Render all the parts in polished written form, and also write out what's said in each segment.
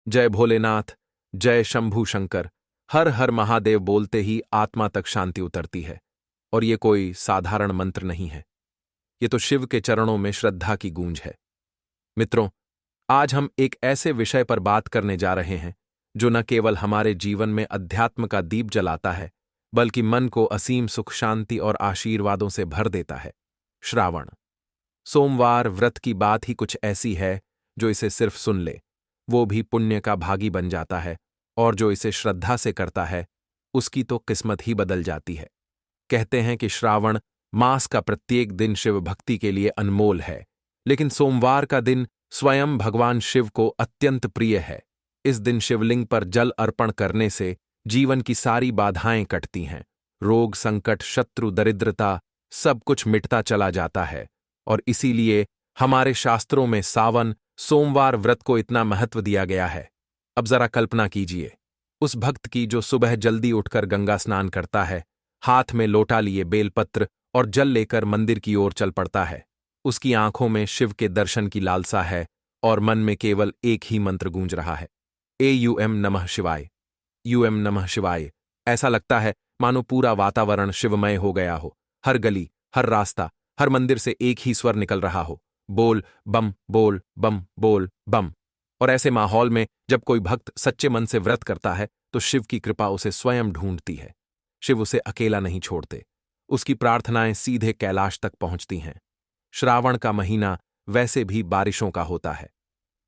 जय भोलेनाथ, जय शंभू शंकर, हर हर महादेव बोलते ही आत्मा तक शांति उतरती है। और ये कोई साधारण मंत्र नहीं है, ये तो शिव के चरणों में श्रद्धा की गूंज है। मित्रों, आज हम एक ऐसे विषय पर बात करने जा रहे हैं जो न केवल हमारे जीवन में अध्यात्म का दीप जलाता है, बल्कि मन को असीम सुख शांति और आशीर्वादों से भर देता है। श्रावण सोमवार व्रत की बात ही कुछ ऐसी है जो इसे सिर्फ सुन ले वो भी पुण्य का भागी बन जाता है, और जो इसे श्रद्धा से करता है उसकी तो किस्मत ही बदल जाती है। कहते हैं कि श्रावण मास का प्रत्येक दिन शिव भक्ति के लिए अनमोल है, लेकिन सोमवार का दिन स्वयं भगवान शिव को अत्यंत प्रिय है। इस दिन शिवलिंग पर जल अर्पण करने से जीवन की सारी बाधाएं कटती हैं, रोग संकट शत्रु दरिद्रता सब कुछ मिटता चला जाता है। और इसीलिए हमारे शास्त्रों में सावन सोमवार व्रत को इतना महत्व दिया गया है। अब जरा कल्पना कीजिए उस भक्त की जो सुबह जल्दी उठकर गंगा स्नान करता है, हाथ में लोटा लिए बेलपत्र और जल लेकर मंदिर की ओर चल पड़ता है। उसकी आंखों में शिव के दर्शन की लालसा है और मन में केवल एक ही मंत्र गूंज रहा है, एयूएम नमः शिवाय, यूएम नमः शिवाय। ऐसा लगता है मानो पूरा वातावरण शिवमय हो गया हो। हर गली, हर रास्ता, हर मंदिर से एक ही स्वर निकल रहा हो, बोल बम बोल बम बोल बम। और ऐसे माहौल में जब कोई भक्त सच्चे मन से व्रत करता है तो शिव की कृपा उसे स्वयं ढूंढती है। शिव उसे अकेला नहीं छोड़ते, उसकी प्रार्थनाएं सीधे कैलाश तक पहुंचती हैं। श्रावण का महीना वैसे भी बारिशों का होता है।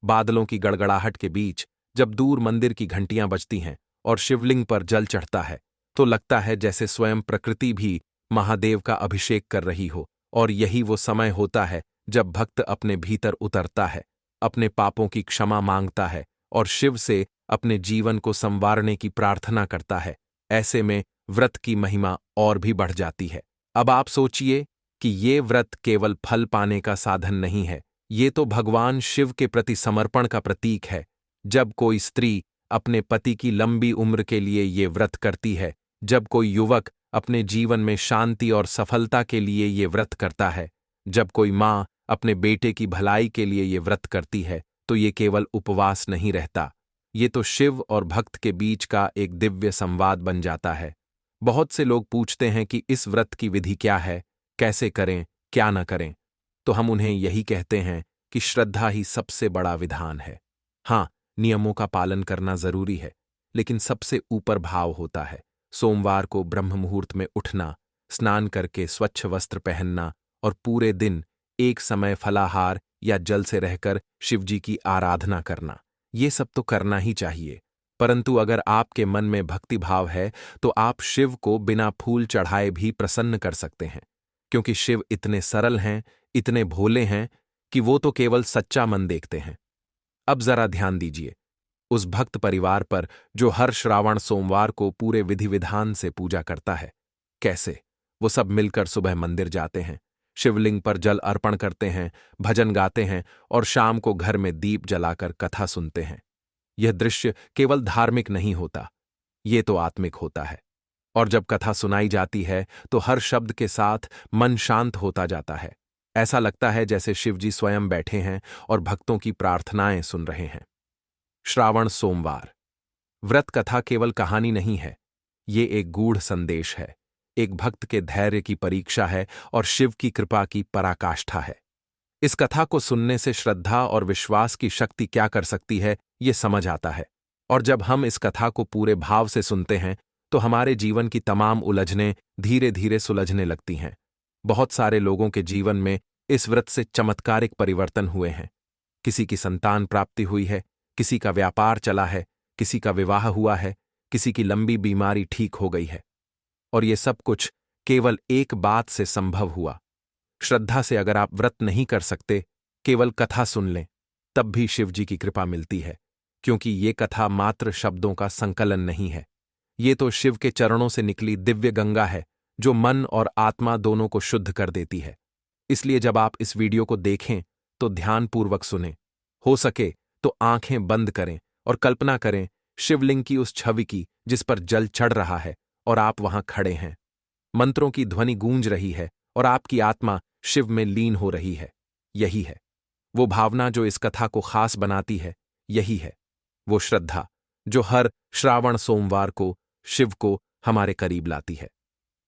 बादलों की गड़गड़ाहट के बीच जब दूर मंदिर की घंटियां बजती हैं और शिवलिंग पर जल चढ़ता है तो लगता है जैसे स्वयं प्रकृति भी महादेव का अभिषेक कर रही हो। और यही वो समय होता है जब भक्त अपने भीतर उतरता है, अपने पापों की क्षमा मांगता है और शिव से अपने जीवन को संवारने की प्रार्थना करता है। ऐसे में व्रत की महिमा और भी बढ़ जाती है। अब आप सोचिए कि ये व्रत केवल फल पाने का साधन नहीं है, ये तो भगवान शिव के प्रति समर्पण का प्रतीक है। जब कोई स्त्री अपने पति की लंबी उम्र के लिए ये व्रत करती है, जब कोई युवक अपने जीवन में शांति और सफलता के लिए ये व्रत करता है, जब कोई माँ अपने बेटे की भलाई के लिए ये व्रत करती है, तो ये केवल उपवास नहीं रहता, ये तो शिव और भक्त के बीच का एक दिव्य संवाद बन जाता है। बहुत से लोग पूछते हैं कि इस व्रत की विधि क्या है, कैसे करें, क्या न करें। तो हम उन्हें यही कहते हैं कि श्रद्धा ही सबसे बड़ा विधान है। हाँ, नियमों का पालन करना जरूरी है, लेकिन सबसे ऊपर भाव होता है। सोमवार को ब्रह्म मुहूर्त में उठना, स्नान करके स्वच्छ वस्त्र पहनना और पूरे दिन एक समय फलाहार या जल से रहकर शिवजी की आराधना करना, ये सब तो करना ही चाहिए। परंतु अगर आपके मन में भक्ति भाव है तो आप शिव को बिना फूल चढ़ाए भी प्रसन्न कर सकते हैं, क्योंकि शिव इतने सरल हैं, इतने भोले हैं कि वो तो केवल सच्चा मन देखते हैं। अब जरा ध्यान दीजिए उस भक्त परिवार पर जो हर श्रावण सोमवार को पूरे विधि विधान से पूजा करता है। कैसे वो सब मिलकर सुबह मंदिर जाते हैं, शिवलिंग पर जल अर्पण करते हैं, भजन गाते हैं और शाम को घर में दीप जलाकर कथा सुनते हैं। यह दृश्य केवल धार्मिक नहीं होता, ये तो आत्मिक होता है। और जब कथा सुनाई जाती है तो हर शब्द के साथ मन शांत होता जाता है। ऐसा लगता है जैसे शिवजी स्वयं बैठे हैं और भक्तों की प्रार्थनाएं सुन रहे हैं। श्रावण सोमवार व्रत कथा केवल कहानी नहीं है, ये एक गूढ़ संदेश है, एक भक्त के धैर्य की परीक्षा है और शिव की कृपा की पराकाष्ठा है। इस कथा को सुनने से श्रद्धा और विश्वास की शक्ति क्या कर सकती है, ये समझ आता है। और जब हम इस कथा को पूरे भाव से सुनते हैं तो हमारे जीवन की तमाम उलझनें धीरे धीरे सुलझने लगती हैं। बहुत सारे लोगों के जीवन में इस व्रत से चमत्कारिक परिवर्तन हुए हैं। किसी की संतान प्राप्ति हुई है, किसी का व्यापार चला है, किसी का विवाह हुआ है, किसी की लंबी बीमारी ठीक हो गई है। और ये सब कुछ केवल एक बात से संभव हुआ, श्रद्धा से। अगर आप व्रत नहीं कर सकते, केवल कथा सुन लें, तब भी शिवजी की कृपा मिलती है, क्योंकि ये कथा मात्र शब्दों का संकलन नहीं है, ये तो शिव के चरणों से निकली दिव्य गंगा है जो मन और आत्मा दोनों को शुद्ध कर देती है। इसलिए जब आप इस वीडियो को देखें तो ध्यानपूर्वक सुनें, हो सके तो आंखें बंद करें और कल्पना करें शिवलिंग की उस छवि की जिस पर जल चढ़ रहा है और आप वहां खड़े हैं। मंत्रों की ध्वनि गूंज रही है और आपकी आत्मा शिव में लीन हो रही है। यही है वो भावना जो इस कथा को खास बनाती है, यही है। वो श्रद्धा जो हर श्रावण सोमवार को शिव को हमारे करीब लाती है।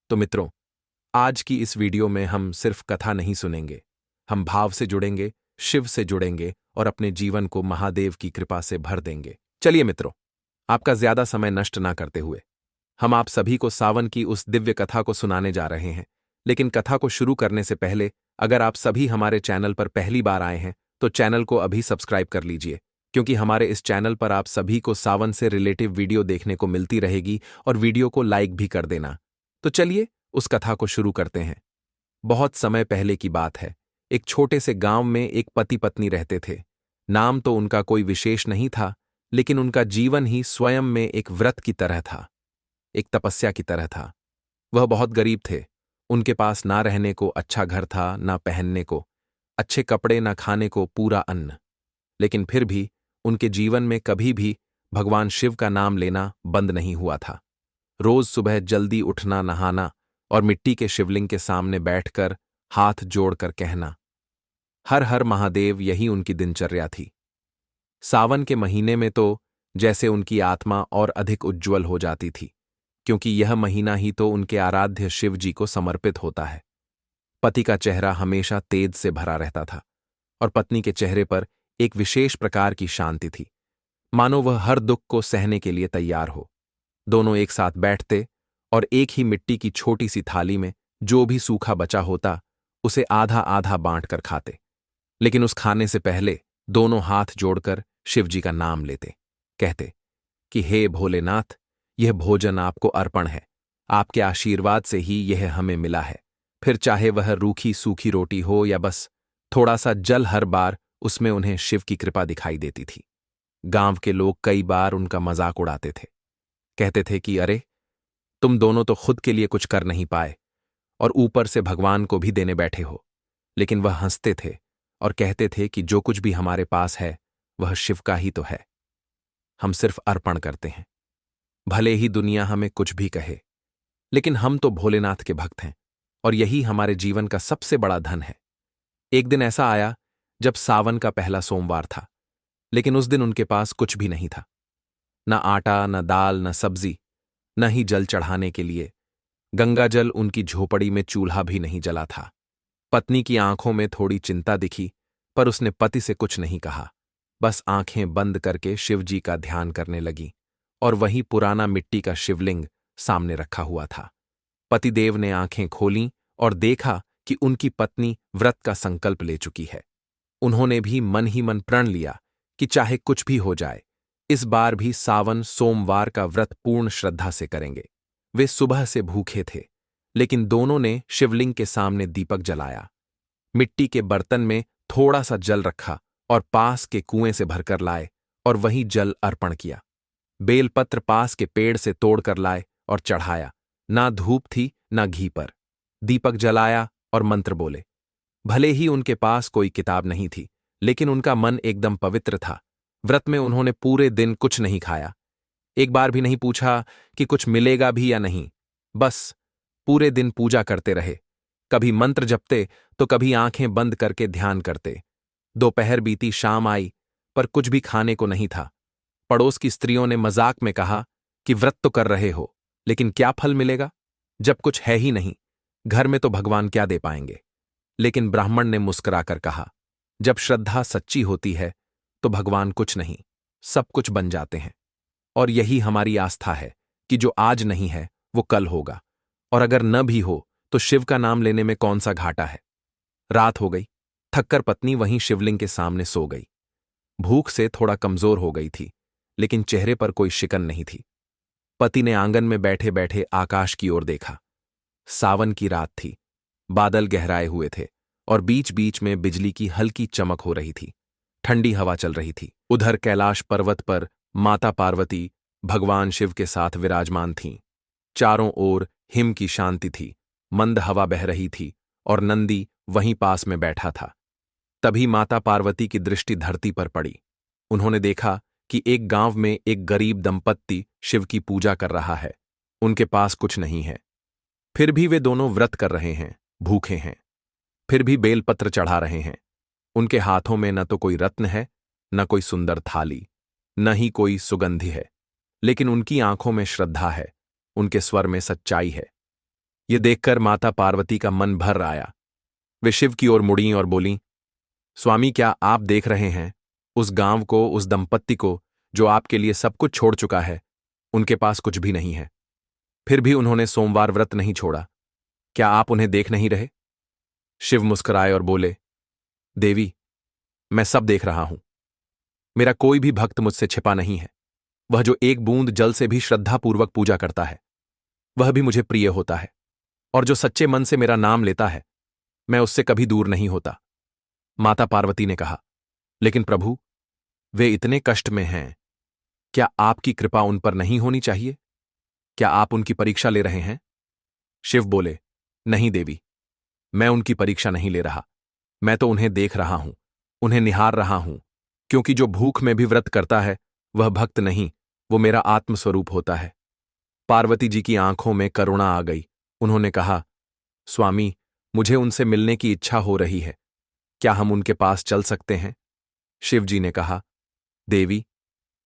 तो मित्रों, आज की इस वीडियो में हम सिर्फ कथा नहीं सुनेंगे, हम भाव से जुड़ेंगे, शिव से जुड़ेंगे और अपने जीवन को महादेव की कृपा से भर देंगे। चलिए मित्रों, आपका ज्यादा समय नष्ट ना करते हुए हम आप सभी को सावन की उस दिव्य कथा को सुनाने जा रहे हैं। लेकिन कथा को शुरू करने से पहले अगर आप सभी हमारे चैनल पर पहली बार आए हैं तो चैनल को अभी सब्सक्राइब कर लीजिए, क्योंकि हमारे इस चैनल पर आप सभी को सावन से रिलेटिव वीडियो देखने को मिलती रहेगी और वीडियो को लाइक भी कर देना। तो चलिए उस कथा को शुरू करते हैं। बहुत समय पहले की बात है। एक छोटे से गांव में एक पति पत्नी रहते थे। नाम तो उनका कोई विशेष नहीं था, लेकिन उनका जीवन ही स्वयं में एक व्रत की तरह था, एक तपस्या की तरह था। वह बहुत गरीब थे। उनके पास ना रहने को अच्छा घर था, ना पहनने को अच्छे कपड़े, ना खाने को पूरा अन्न। लेकिन फिर भी उनके जीवन में कभी भी भगवान शिव का नाम लेना बंद नहीं हुआ था। रोज सुबह जल्दी उठना, नहाना और मिट्टी के शिवलिंग के सामने बैठकर हाथ जोड़कर कहना, हर हर महादेव, यही उनकी दिनचर्या थी। सावन के महीने में तो जैसे उनकी आत्मा और अधिक उज्ज्वल हो जाती थी, क्योंकि यह महीना ही तो उनके आराध्य शिव जी को समर्पित होता है। पति का चेहरा हमेशा तेज से भरा रहता था और पत्नी के चेहरे पर एक विशेष प्रकार की शांति थी, मानो वह हर दुख को सहने के लिए तैयार हो। दोनों एक साथ बैठते और एक ही मिट्टी की छोटी सी थाली में जो भी सूखा बचा होता उसे आधा आधा बांट कर खाते। लेकिन उस खाने से पहले दोनों हाथ जोड़कर शिव जी का नाम लेते, कहते कि हे भोलेनाथ, यह भोजन आपको अर्पण है, आपके आशीर्वाद से ही यह हमें मिला है। फिर चाहे वह रूखी सूखी रोटी हो या बस थोड़ा सा जल, हर बार उसमें उन्हें शिव की कृपा दिखाई देती थी। गांव के लोग कई बार उनका मजाक उड़ाते थे, कहते थे कि अरे, तुम दोनों तो खुद के लिए कुछ कर नहीं पाए और ऊपर से भगवान को भी देने बैठे हो। लेकिन वह हंसते थे और कहते थे कि जो कुछ भी हमारे पास है वह शिव का ही तो है, हम सिर्फ अर्पण करते हैं। भले ही दुनिया हमें कुछ भी कहे, लेकिन हम तो भोलेनाथ के भक्त हैं और यही हमारे जीवन का सबसे बड़ा धन है। एक दिन ऐसा आया जब सावन का पहला सोमवार था, लेकिन उस दिन उनके पास कुछ भी नहीं था, न आटा, न दाल, न सब्जी, न ही जल चढ़ाने के लिए गंगा जल। उनकी झोपड़ी में चूल्हा भी नहीं जला था। पत्नी की आंखों में थोड़ी चिंता दिखी, पर उसने पति से कुछ नहीं कहा, बस आंखें बंद करके शिव जी का ध्यान करने लगी और वही पुराना मिट्टी का शिवलिंग सामने रखा हुआ था। पतिदेव ने आंखें खोलीं और देखा कि उनकी पत्नी व्रत का संकल्प ले चुकी है। उन्होंने भी मन ही मन प्रण लिया कि चाहे कुछ भी हो जाए, इस बार भी सावन सोमवार का व्रत पूर्ण श्रद्धा से करेंगे। वे सुबह से भूखे थे, लेकिन दोनों ने शिवलिंग के सामने दीपक जलाया, मिट्टी के बर्तन में थोड़ा सा जल रखा और पास के कुएं से भरकर लाए और वही जल अर्पण किया। बेलपत्र पास के पेड़ से तोड़कर लाए और चढ़ाया। ना धूप थी ना घी पर। दीपक जलाया और मंत्र बोले। भले ही उनके पास कोई किताब नहीं थी, लेकिन उनका मन एकदम पवित्र था। व्रत में उन्होंने पूरे दिन कुछ नहीं खाया, एक बार भी नहीं पूछा कि कुछ मिलेगा भी या नहीं। बस पूरे दिन पूजा करते रहे, कभी मंत्र जपते तो कभी आंखें बंद करके ध्यान करते। दोपहर बीती, शाम आई, पर कुछ भी खाने को नहीं था। पड़ोस की स्त्रियों ने मजाक में कहा कि व्रत तो कर रहे हो, लेकिन क्या फल मिलेगा जब कुछ है ही नहीं, घर में तो भगवान क्या दे पाएंगे। लेकिन ब्राह्मण ने मुस्कुराकर कहा, जब श्रद्धा सच्ची होती है तो भगवान कुछ नहीं, सब कुछ बन जाते हैं। और यही हमारी आस्था है कि जो आज नहीं है वो कल होगा, और अगर न भी हो तो शिव का नाम लेने में कौन सा घाटा है। रात हो गई, थककर पत्नी वहीं शिवलिंग के सामने सो गई। भूख से थोड़ा कमजोर हो गई थी, लेकिन चेहरे पर कोई शिकन नहीं थी। पति ने आंगन में बैठे बैठे आकाश की ओर देखा। सावन की रात थी, बादल गहराए हुए थे और बीच बीच में बिजली की हल्की चमक हो रही थी। ठंडी हवा चल रही थी। उधर कैलाश पर्वत पर माता पार्वती भगवान शिव के साथ विराजमान थीं। चारों ओर हिम की शांति थी, मंद हवा बह रही थी और नंदी वहीं पास में बैठा था। तभी माता पार्वती की दृष्टि धरती पर पड़ी। उन्होंने देखा कि एक गांव में एक गरीब दंपत्ति शिव की पूजा कर रहा है। उनके पास कुछ नहीं है, फिर भी वे दोनों व्रत कर रहे हैं, भूखे हैं, फिर भी बेलपत्र चढ़ा रहे हैं। उनके हाथों में न तो कोई रत्न है, न कोई सुंदर थाली, न ही कोई सुगंधि है, लेकिन उनकी आंखों में श्रद्धा है, उनके स्वर में सच्चाई है। ये देखकर माता पार्वती का मन भर आया। वे शिव की ओर मुड़ीं और बोलीं, स्वामी, क्या आप देख रहे हैं उस गांव को, उस दंपत्ति को जो आपके लिए सब कुछ छोड़ चुका है? उनके पास कुछ भी नहीं है, फिर भी उन्होंने सोमवार व्रत नहीं छोड़ा। क्या आप उन्हें देख नहीं रहे? शिव मुस्कुराए और बोले, देवी, मैं सब देख रहा हूं। मेरा कोई भी भक्त मुझसे छिपा नहीं है। वह जो एक बूंद जल से भी श्रद्धापूर्वक पूजा करता है, वह भी मुझे प्रिय होता है, और जो सच्चे मन से मेरा नाम लेता है, मैं उससे कभी दूर नहीं होता। माता पार्वती ने कहा, लेकिन प्रभु, वे इतने कष्ट में हैं, क्या आपकी कृपा उन पर नहीं होनी चाहिए? क्या आप उनकी परीक्षा ले रहे हैं? शिव बोले, नहीं देवी, मैं उनकी परीक्षा नहीं ले रहा। मैं तो उन्हें देख रहा हूं, उन्हें निहार रहा हूं, क्योंकि जो भूख में भी व्रत करता है वह भक्त नहीं, वो मेरा आत्मस्वरूप होता है। पार्वती जी की आंखों में करुणा आ गई। उन्होंने कहा, स्वामी, मुझे उनसे मिलने की इच्छा हो रही है। क्या हम उनके पास चल सकते हैं? शिव जी ने कहा, देवी,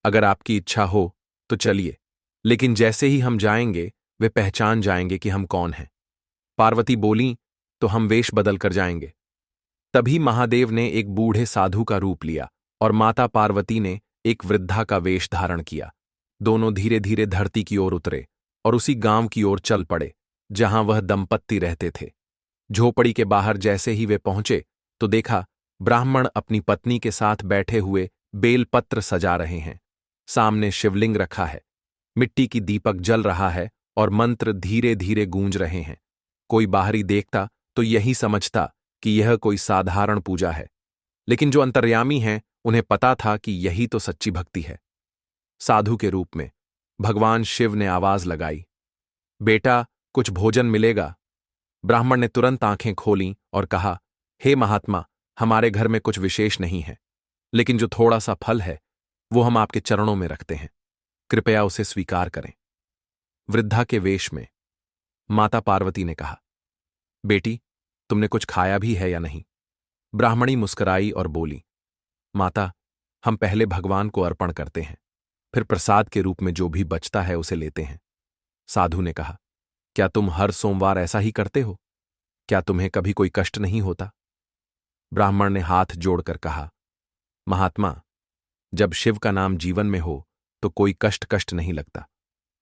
अगर आपकी इच्छा हो तो चलिए, लेकिन जैसे ही हम जाएंगे वे पहचान जाएंगे कि हम कौन हैं। पार्वती बोलीं, तो हम वेश बदल कर जाएंगे। तभी महादेव ने एक बूढ़े साधु का रूप लिया और माता पार्वती ने एक वृद्धा का वेश धारण किया। दोनों धीरे धीरे धरती की ओर उतरे और उसी गांव की ओर चल पड़े जहां वह दंपत्ति रहते थे। झोपड़ी के बाहर जैसे ही वे पहुंचे तो देखा, ब्राह्मण अपनी पत्नी के साथ बैठे हुए बेलपत्र सजा रहे हैं। सामने शिवलिंग रखा है, मिट्टी की दीपक जल रहा है और मंत्र धीरे धीरे गूंज रहे हैं। कोई बाहरी देखता तो यही समझता कि यह कोई साधारण पूजा है, लेकिन जो अंतर्यामी हैं उन्हें पता था कि यही तो सच्ची भक्ति है। साधु के रूप में भगवान शिव ने आवाज लगाई, बेटा, कुछ भोजन मिलेगा? ब्राह्मण ने तुरंत आंखें खोलीं और कहा, हे महात्मा, हमारे घर में कुछ विशेष नहीं है, लेकिन जो थोड़ा सा फल है वो हम आपके चरणों में रखते हैं, कृपया उसे स्वीकार करें। वृद्धा के वेश में माता पार्वती ने कहा, बेटी, तुमने कुछ खाया भी है या नहीं? ब्राह्मणी मुस्कुराई और बोली, माता, हम पहले भगवान को अर्पण करते हैं, फिर प्रसाद के रूप में जो भी बचता है उसे लेते हैं। साधु ने कहा, क्या तुम हर सोमवार ऐसा ही करते हो? क्या तुम्हें कभी कोई कष्ट नहीं होता? ब्राह्मण ने हाथ जोड़कर कहा, महात्मा, जब शिव का नाम जीवन में हो तो कोई कष्ट नहीं लगता।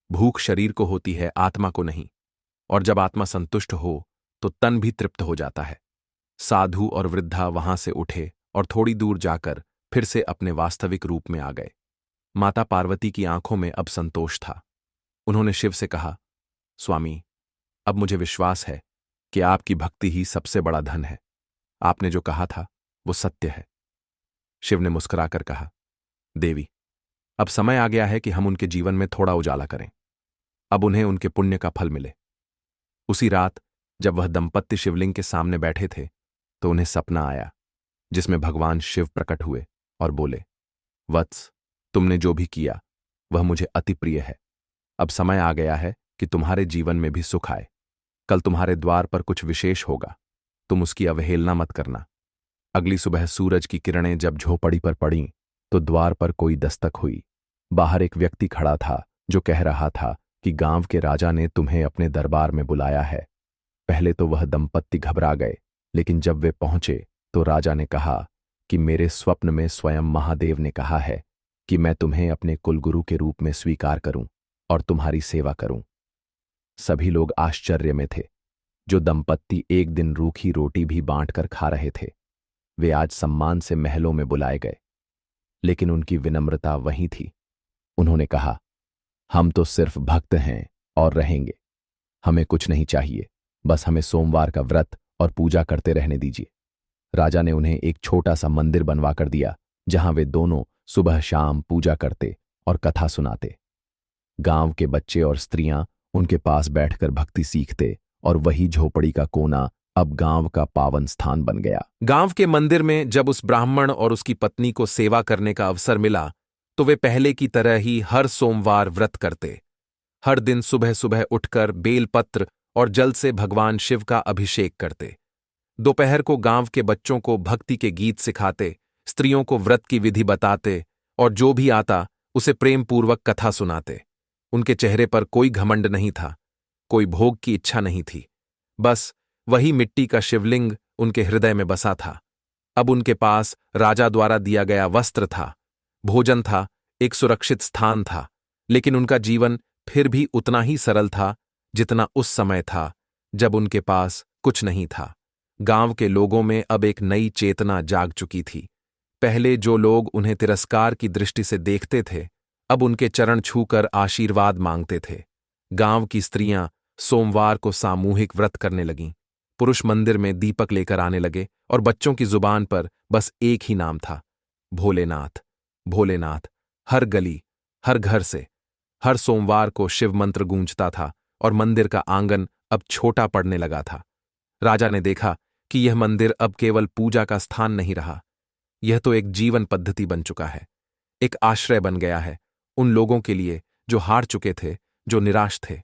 भूख शरीर को होती है, आत्मा को नहीं, और जब आत्मा संतुष्ट हो तो तन भी तृप्त हो जाता है। साधु और वृद्धा वहां से उठे और थोड़ी दूर जाकर फिर से अपने वास्तविक रूप में आ गए। माता पार्वती की आंखों में अब संतोष था। उन्होंने शिव से कहा, स्वामी, अब मुझे विश्वास है कि आपकी भक्ति ही सबसे बड़ा धन है। आपने जो कहा था वो सत्य है। शिव ने मुस्कुराकर कहा, देवी, अब समय आ गया है कि हम उनके जीवन में थोड़ा उजाला करें। अब उन्हें उनके पुण्य का फल मिले। उसी रात जब वह दंपत्ति शिवलिंग के सामने बैठे थे तो उन्हें सपना आया, जिसमें भगवान शिव प्रकट हुए और बोले, वत्स, तुमने जो भी किया वह मुझे अति प्रिय है। अब समय आ गया है कि तुम्हारे जीवन में भी सुख आए। कल तुम्हारे द्वार पर कुछ विशेष होगा, तुम उसकी अवहेलना मत करना। अगली सुबह सूरज की किरणें जब झोपड़ी पर पड़ीं तो द्वार पर कोई दस्तक हुई। बाहर एक व्यक्ति खड़ा था जो कह रहा था कि गांव के राजा ने तुम्हें अपने दरबार में बुलाया है। पहले तो वह दंपत्ति घबरा गए, लेकिन जब वे पहुंचे तो राजा ने कहा कि मेरे स्वप्न में स्वयं महादेव ने कहा है कि मैं तुम्हें अपने कुलगुरु के रूप में स्वीकार करूं और तुम्हारी सेवा करूं। सभी लोग आश्चर्य में थे। जो दंपत्ति एक दिन रूखी रोटी भी बांटकर खा रहे थे, वे आज सम्मान से महलों में बुलाए गए, लेकिन उनकी विनम्रता वहीं थी। उन्होंने कहा, हम तो सिर्फ भक्त हैं और रहेंगे। हमें कुछ नहीं चाहिए, बस हमें सोमवार का व्रत और पूजा करते रहने दीजिए। राजा ने उन्हें एक छोटा सा मंदिर बनवा कर दिया, जहां वे दोनों सुबह शाम पूजा करते और कथा सुनाते। गांव के बच्चे और स्त्रियां उनके पास बैठकर भक्ति सीखते और वही झोपड़ी का कोना अब गांव का पावन स्थान बन गया। गांव के मंदिर में जब उस ब्राह्मण और उसकी पत्नी को सेवा करने का अवसर मिला तो वे पहले की तरह ही हर सोमवार व्रत करते। हर दिन सुबह सुबह उठकर बेलपत्र और जल से भगवान शिव का अभिषेक करते। दोपहर को गांव के बच्चों को भक्ति के गीत सिखाते, स्त्रियों को व्रत की विधि बताते और जो भी आता उसे प्रेम पूर्वक कथा सुनाते। उनके चेहरे पर कोई घमंड नहीं था, कोई भोग की इच्छा नहीं थी। बस वही मिट्टी का शिवलिंग उनके हृदय में बसा था। अब उनके पास राजा द्वारा दिया गया वस्त्र था, भोजन था, एक सुरक्षित स्थान था, लेकिन उनका जीवन फिर भी उतना ही सरल था जितना उस समय था जब उनके पास कुछ नहीं था। गांव के लोगों में अब एक नई चेतना जाग चुकी थी। पहले जो लोग उन्हें तिरस्कार की दृष्टि से देखते थे, अब उनके चरण छूकर आशीर्वाद मांगते थे। गांव की स्त्रियां सोमवार को सामूहिक व्रत करने लगीं। पुरुष मंदिर में दीपक लेकर आने लगे और बच्चों की जुबान पर बस एक ही नाम था, भोलेनाथ। भोलेनाथ। हर गली, हर घर से हर सोमवार को शिव मंत्र गूंजता था और मंदिर का आंगन अब छोटा पड़ने लगा था। राजा ने देखा कि यह मंदिर अब केवल पूजा का स्थान नहीं रहा, यह तो एक जीवन पद्धति बन चुका है, एक आश्रय बन गया है उन लोगों के लिए जो हार चुके थे, जो निराश थे।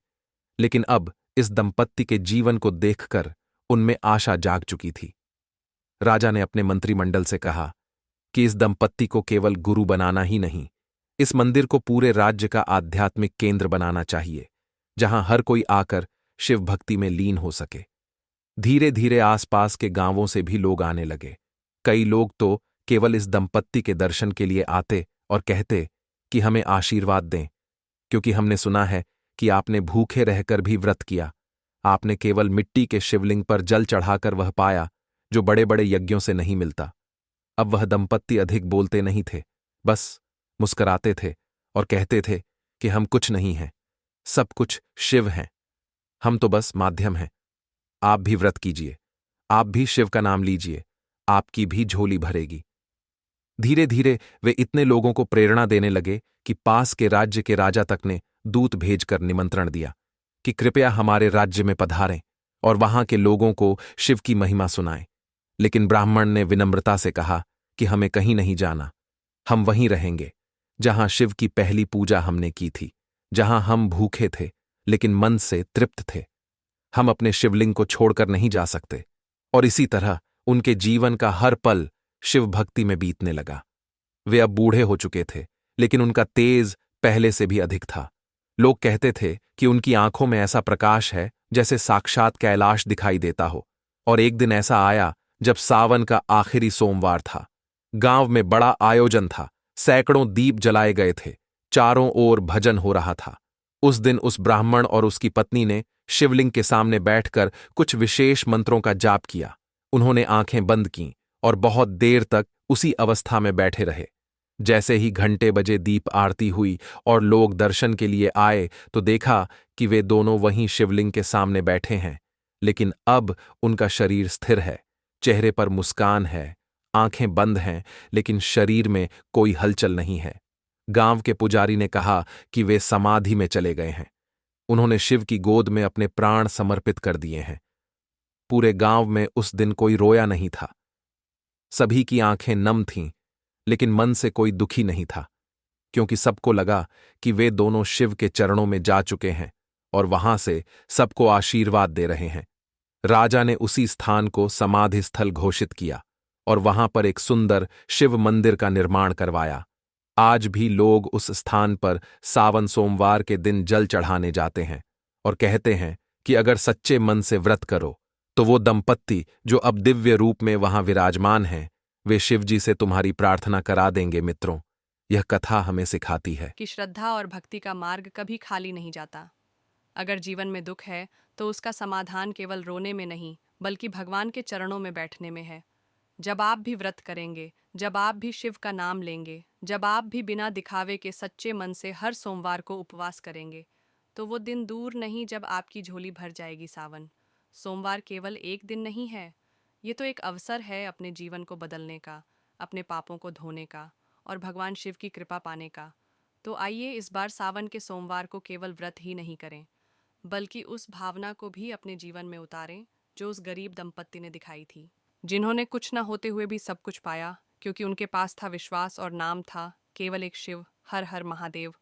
लेकिन अब इस दंपत्ति के जीवन को देखकर उनमें आशा जाग चुकी थी। राजा ने अपने मंत्रिमंडल से कहा कि इस दंपत्ति को केवल गुरु बनाना ही नहीं, इस मंदिर को पूरे राज्य का आध्यात्मिक केंद्र बनाना चाहिए, जहां हर कोई आकर शिव भक्ति में लीन हो सके। धीरे धीरे आसपास के गांवों से भी लोग आने लगे। कई लोग तो केवल इस दंपत्ति के दर्शन के लिए आते और कहते कि हमें आशीर्वाद दें, क्योंकि हमने सुना है कि आपने भूखे रहकर भी व्रत किया। आपने केवल मिट्टी के शिवलिंग पर जल चढ़ाकर वह पाया जो बड़े बड़े यज्ञों से नहीं मिलता। अब वह दंपत्ति अधिक बोलते नहीं थे, बस मुस्कराते थे और कहते थे कि हम कुछ नहीं हैं, सब कुछ शिव हैं, हम तो बस माध्यम हैं। आप भी व्रत कीजिए, आप भी शिव का नाम लीजिए, आपकी भी झोली भरेगी। धीरे धीरे वे इतने लोगों को प्रेरणा देने लगे कि पास के राज्य के राजा तक ने दूत भेजकर निमंत्रण दिया कि कृपया हमारे राज्य में पधारें और वहां के लोगों को शिव की महिमा सुनाएं। लेकिन ब्राह्मण ने विनम्रता से कहा कि हमें कहीं नहीं जाना, हम वहीं रहेंगे जहां शिव की पहली पूजा हमने की थी, जहां हम भूखे थे लेकिन मन से तृप्त थे। हम अपने शिवलिंग को छोड़कर नहीं जा सकते। और इसी तरह उनके जीवन का हर पल शिव भक्ति में बीतने लगा। वे अब बूढ़े हो चुके थे, लेकिन उनका तेज पहले से भी अधिक था। लोग कहते थे कि उनकी आंखों में ऐसा प्रकाश है जैसे साक्षात कैलाश दिखाई देता हो। और एक दिन ऐसा आया जब सावन का आखिरी सोमवार था। गांव में बड़ा आयोजन था, सैकड़ों दीप जलाए गए थे, चारों ओर भजन हो रहा था। उस दिन उस ब्राह्मण और उसकी पत्नी ने शिवलिंग के सामने बैठकर कुछ विशेष मंत्रों का जाप किया। उन्होंने आंखें बंद कीं और बहुत देर तक उसी अवस्था में बैठे रहे। जैसे ही घंटे बजे दीप आरती हुई और लोग दर्शन के लिए आए तो देखा कि वे दोनों वहीं शिवलिंग के सामने बैठे हैं, लेकिन अब उनका शरीर स्थिर है, चेहरे पर मुस्कान है, आंखें बंद हैं, लेकिन शरीर में कोई हलचल नहीं है। गांव के पुजारी ने कहा कि वे समाधि में चले गए हैं। उन्होंने शिव की गोद में अपने प्राण समर्पित कर दिए हैं। पूरे गांव में उस दिन कोई रोया नहीं था। सभी की आंखें नम थीं, लेकिन मन से कोई दुखी नहीं था, क्योंकि सबको लगा कि वे दोनों शिव के चरणों में जा चुके हैं और वहां से सबको आशीर्वाद दे रहे हैं। राजा ने उसी स्थान को समाधि स्थल घोषित किया और वहां पर एक सुंदर शिव मंदिर का निर्माण करवाया। आज भी लोग उस स्थान पर सावन सोमवार के दिन जल चढ़ाने जाते हैं और कहते हैं कि अगर सच्चे मन से व्रत करो तो वो दंपत्ति जो अब दिव्य रूप में वहां विराजमान हैं, वे शिवजी से तुम्हारी प्रार्थना करा देंगे। मित्रों, यह कथा हमें सिखाती है कि श्रद्धा और भक्ति का मार्ग कभी खाली नहीं जाता। अगर जीवन में दुख है तो उसका समाधान केवल रोने में नहीं, बल्कि भगवान के चरणों में बैठने में है। जब आप भी व्रत करेंगे, जब आप भी शिव का नाम लेंगे, जब आप भी बिना दिखावे के सच्चे मन से हर सोमवार को उपवास करेंगे, तो वो दिन दूर नहीं जब आपकी झोली भर जाएगी। सावन सोमवार केवल एक दिन नहीं है, ये तो एक अवसर है अपने जीवन को बदलने का, अपने पापों को धोने का और भगवान शिव की कृपा पाने का। तो आइए इस बार सावन के सोमवार को केवल व्रत ही नहीं करें, बल्कि उस भावना को भी अपने जीवन में उतारें जो उस गरीब दंपत्ति ने दिखाई थी, जिन्होंने कुछ न होते हुए भी सब कुछ पाया, क्योंकि उनके पास था विश्वास और नाम था केवल एक शिव। हर हर महादेव।